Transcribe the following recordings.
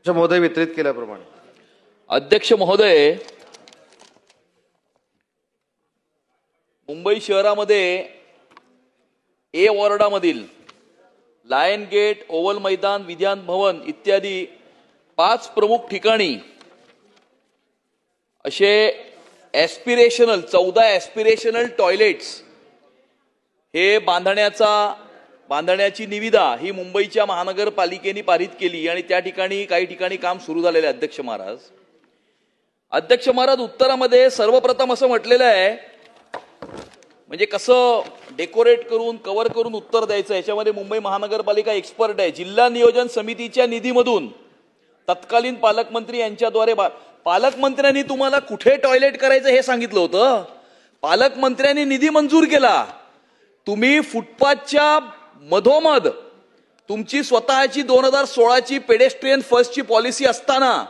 महोदय वितरित केल्याप्रमाणे अध्यक्ष महोदय, मुंबई शहरामध्ये ए वॉर्डामधील लायन गेट, ओव्हल मैदान, विधान भवन इत्यादी 5 प्रमुख ठिकाणी असे एस्पिरेशनल 14 एस्पिरेशनल टॉयलेट्स हे बांधण्याची निविदा ही मुंबईच्या महानगरपालिकेने पारित केली आणि त्या ठिकाणी काही ठिकाणी काम सुरू झालेले आहे. अध्यक्ष महाराज उत्तरामध्ये सर्वप्रथम असं म्हटलेलं आहे, म्हणजे कसं डेकोरेट करून कव्हर करून उत्तर द्यायचं याच्यामध्ये मुंबई महानगरपालिका एक्सपर्ट आहे. जिल्हा नियोजन समितीच्या निधीमधून तत्कालीन पालकमंत्री यांच्याद्वारे पालकमंत्र्यांनी तुम्हाला कुठे टॉयलेट करायचं हे सांगितलं होतं. पालकमंत्र्यांनी निधी मंजूर केला. तुम्ही फुटपाथच्या मधोमध तुमची स्वतःची 2016ची पेडेस्ट्रियन फर्स्टची पॉलिसी असताना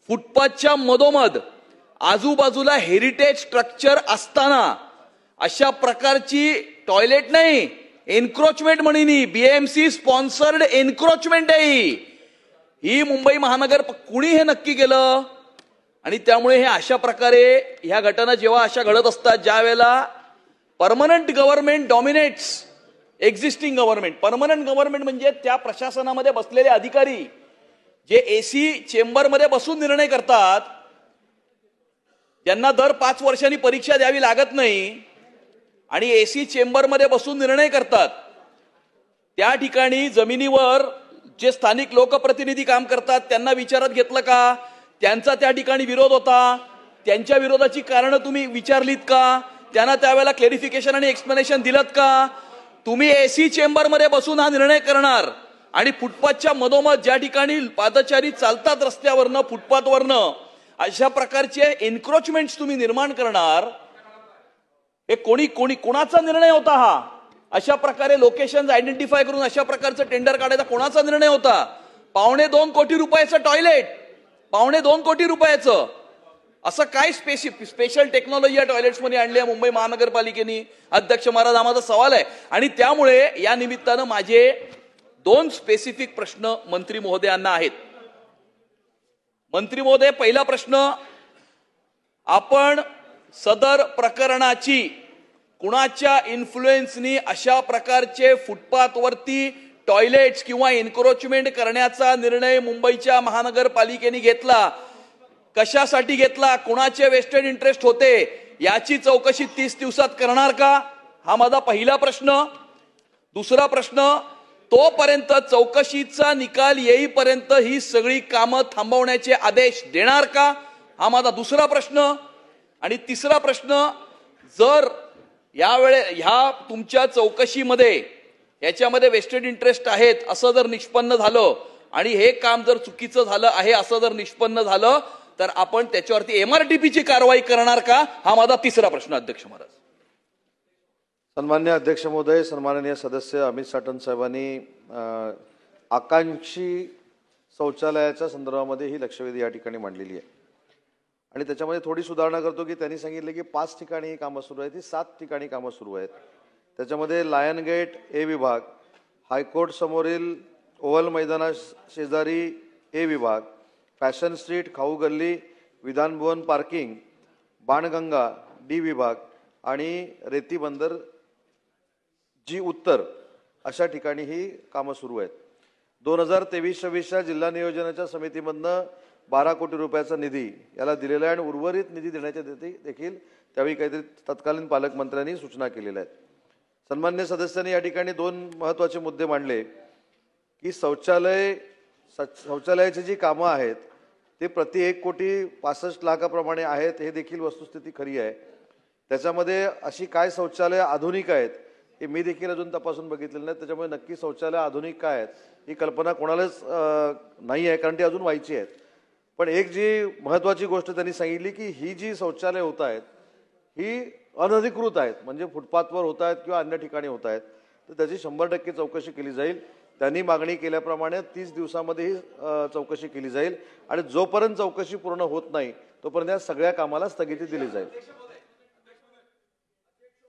फुटपाथच्या मधोमध आजूबाजूला हेरिटेज स्ट्रक्चर असताना अशा प्रकारची टॉयलेट नाही, एन्क्रोचमेंट म्हणीनी बीएमसी स्पॉन्सर्ड एन्क्रोचमेंट आहे ही मुंबई महानगर कुणी हे नक्की केलं. आणि त्यामुळे हे अशा प्रकारे ह्या घटना जेव्हा अशा घडत असतात ज्या वेळेला permanent government dominates existing government. Permanent government म्हणजे त्या प्रशासनामध्ये बसलेले अधिकारी जे एसी चेंबरमध्ये बसून निर्णय करतात, ज्यांना दर 5 वर्षांनी परीक्षा द्यावी लागत नाही आणि एसी चेंबरमध्ये बसून निर्णय करतात. त्या ठिकाणी जमिनीवर जे स्थानिक लोकप्रतिनिधी काम करतात त्यांना विचारात घेतलं का? त्यांचा त्या ठिकाणी विरोध होता. त्यांच्या विरोधाची कारणं तुम्ही विचारलीत का? त्यांना त्यावेळेला क्लेरिफिकेशन आणि एक्सप्लेनेशन दिलत का? तुम्ही एसी चेंबरमध्ये बसून हा निर्णय करणार आणि फुटपाथच्या मधोमध ज्या ठिकाणी पादचारी चालतात रस्त्यावरनं फुटपाथवरनं अशा प्रकारचे एन्क्रोचमेंट्स तुम्ही निर्माण करणार. हे कोणाचा निर्णय होता हा? अशा प्रकारे लोकेशन आयडेंटिफाय करून अशा प्रकारचं टेंडर काढायचा कोणाचा निर्णय होता? 2.25 कोटी रुपयाचं टॉयलेट, 2.25 कोटी रुपयाचं असं काय स्पेशल टेक्नॉलॉजी या टॉयलेट्स मध्ये आणली आहे मुंबई महानगरपालिकेने? अध्यक्ष महाराज, हा माझा सवाल आहे. आणि त्यामुळे या निमित्तानं माझे 2 स्पेसिफिक प्रश्न मंत्री महोदयांना आहेत. मंत्री महोदय, पहिला प्रश्न, आपण सदर प्रकरणाची कुणाच्या इन्फ्लुएन्सनी अशा प्रकारचे फुटपाथवरती टॉयलेट्स किंवा एन्क्रोचमेंट करण्याचा निर्णय मुंबईच्या महानगरपालिकेने घेतला? कशासाठी घेतला? कुणाचे वेस्टेड इंटरेस्ट होते याची चौकशी 30 दिवसात करणार का? हा माझा पहिला प्रश्न. दुसरा प्रश्न, तोपर्यंत चौकशीचा निकाल येईपर्यंत ही सगळी कामं थांबवण्याचे आदेश देणार का? हा माझा दुसरा प्रश्न. आणि तिसरा प्रश्न, जर ह्या तुमच्या चौकशीमध्ये याच्यामध्ये वेस्टेड इंटरेस्ट आहेत असं जर निष्पन्न झालं आणि हे काम जर चुकीचं झालं आहे असं जर निष्पन्न झालं तर आपण त्याच्यावरती MRTPची कारवाई करणार का? हा माझा तिसरा प्रश्न. अध्यक्ष महाराज. सन्मान्य अध्यक्ष महोदय, सन्माननीय सदस्य अमित साटम साहेबांनी आकांक्षी शौचालयाच्या संदर्भामध्ये ही लक्षवेधी या ठिकाणी मांडलेली आहे आणि त्याच्यामध्ये थोडी सुधारणा करतो की त्यांनी सांगितले की 5 ठिकाणी कामं सुरू आहेत, ही 7 ठिकाणी कामं सुरू आहेत. त्याच्यामध्ये लायन गेट ए विभाग, हायकोर्ट समोरील ओव्हल मैदाना शेजारी ए विभाग, फॅशन स्ट्रीट, खाऊ गल्ली, विधान भवन पार्किंग, बाणगंगा डी विभाग आणि रेती बंदर जी उत्तर अशा ठिकाणी ही कामं सुरू आहेत. 2023-26च्या जिल्हा नियोजनाच्या समितीमधनं 12 कोटी रुपयाचा निधी याला दिलेला आहे आणि उर्वरित निधी देण्याच्या देखील त्यावेळी काहीतरी तत्कालीन पालकमंत्र्यांनी सूचना केलेल्या आहेत. सन्मान्य सदस्यांनी या ठिकाणी 2 महत्त्वाचे मुद्दे मांडले की शौचालयाची जी कामं आहेत ते प्रति 1 कोटी 65 लाखाप्रमाणे आहेत, हे देखील वस्तुस्थिती खरी आहे. त्याच्यामध्ये अशी काय शौचालय आधुनिक आहेत हे मी देखील अजून तपासून बघितलेलं नाही. त्याच्यामुळे नक्की शौचालय आधुनिक काय आहेत ही कल्पना कोणालाच नाही आहे, कारण ती अजून व्हायची आहेत. पण एक जी महत्त्वाची गोष्ट त्यांनी सांगितली की ही जी शौचालय होत आहेत ही अनधिकृत आहेत, म्हणजे फुटपाथवर होत आहेत किंवा अन्य ठिकाणी होत आहेत, तर त्याची 100% चौकशी केली जाईल. त्यांनी मागणी केल्याप्रमाणे 30 दिवसामध्ये ही चौकशी केली जाईल आणि जोपर्यंत चौकशी पूर्ण होत नाही तोपर्यंत या सगळ्या कामाला स्थगिती दिली जाईल.